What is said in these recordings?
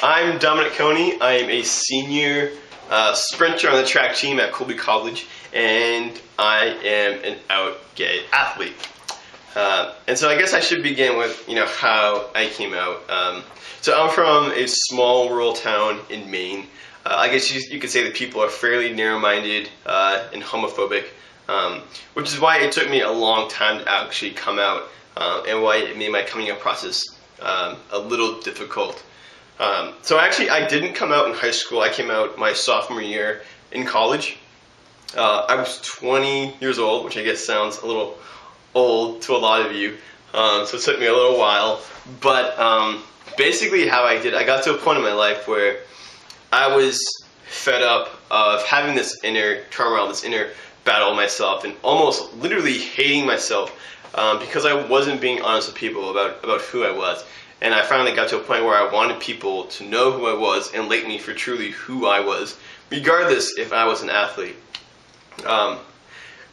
I'm Dominique. I am a senior sprinter on the track team at Colby College, and I am an out gay athlete. And so I guess I should begin with, how I came out. So I'm from a small rural town in Maine. I guess you could say that people are fairly narrow-minded and homophobic, which is why it took me a long time to actually come out, and why it made my coming out process a little difficult. So actually, I didn't come out in high school. I came out my sophomore year in college. I was 20 years old, which I guess sounds a little old to a lot of you. So it took me a little while. But basically how I got to a point in my life where I was fed up of having this inner turmoil, this inner battle of myself, and almost literally hating myself because I wasn't being honest with people about who I was. And I finally got to a point where I wanted people to know who I was and like me for truly who I was, regardless if I was an athlete. And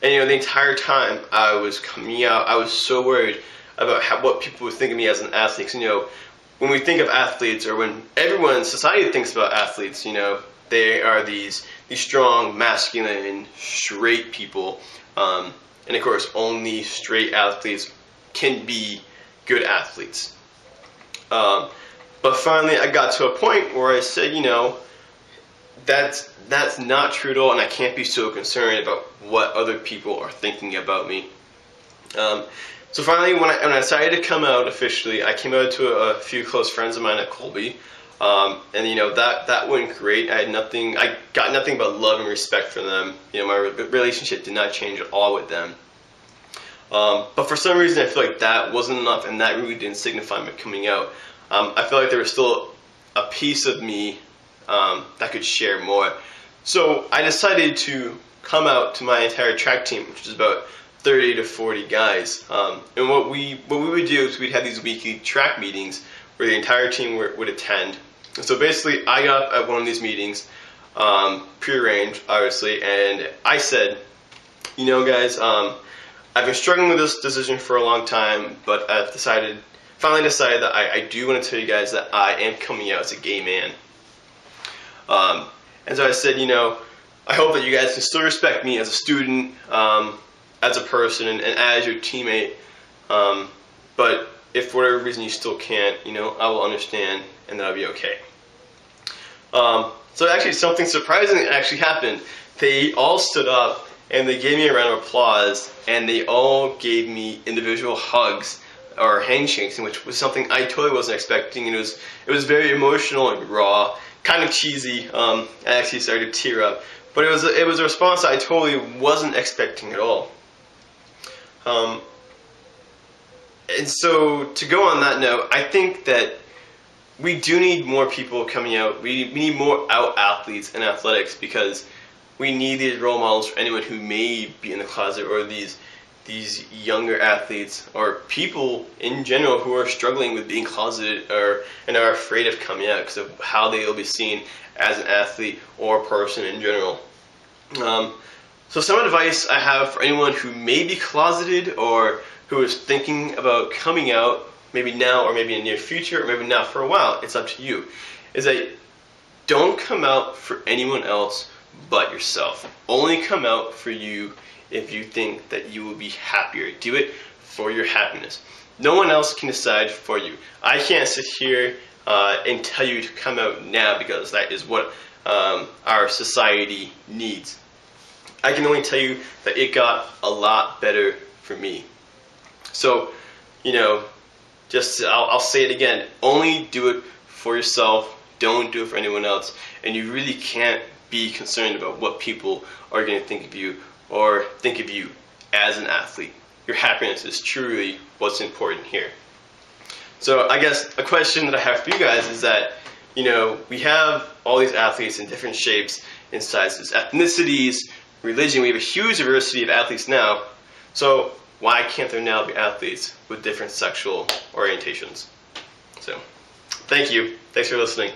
the entire time I was coming out, I was so worried about what people would think of me as an athlete. 'Cause, when we think of athletes, or when everyone in society thinks about athletes, they are these strong, masculine, straight people. And of course, only straight athletes can be good athletes. But finally, I got to a point where I said, that's not true at all, and I can't be so concerned about what other people are thinking about me. So finally, when I decided to come out officially, I came out to a few close friends of mine at Colby, and that went great. I got nothing but love and respect for them. My relationship did not change at all with them. But for some reason, I feel like that wasn't enough, and that really didn't signify my coming out. I felt like there was still a piece of me that could share more. So I decided to come out to my entire track team, which is about 30 to 40 guys. And what we would do is we'd have these weekly track meetings where the entire team would attend. And so basically, I got up at one of these meetings, prearranged, obviously, and I said, guys, I've been struggling with this decision for a long time, but I've finally decided that I do want to tell you guys that I am coming out as a gay man. And so I said, I hope that you guys can still respect me as a student, as a person, and as your teammate. But if for whatever reason you still can't, I will understand, and that'll be okay. So actually, something surprising actually happened. They all stood up, and they gave me a round of applause, and they all gave me individual hugs or handshakes, which was something I totally wasn't expecting. And it was very emotional and raw, kind of cheesy. I actually started to tear up, but it was a response that I totally wasn't expecting at all. And so to go on that note, I think that we do need more people coming out. We need more out athletes in athletics, because we need these role models for anyone who may be in the closet, or these younger athletes, or people in general who are struggling with being closeted and are afraid of coming out because of how they will be seen as an athlete or a person in general. So some advice I have for anyone who may be closeted or who is thinking about coming out, maybe now or maybe in the near future, or maybe not for a while, it's up to you, is that don't come out for anyone else but yourself. Only come out for you if you think that you will be happier. Do it for your happiness. No one else can decide for you. I can't sit here and tell you to come out now because that is what our society needs. I can only tell you that it got a lot better for me. So, I'll say it again. Only do it for yourself. Don't do it for anyone else. And you really can't be concerned about what people are going to think of you, or think of you as an athlete. Your happiness is truly what's important here. So I guess a question that I have for you guys is that, we have all these athletes in different shapes and sizes, ethnicities, religion. We have a huge diversity of athletes now. So why can't there now be athletes with different sexual orientations? So thank you. Thanks for listening.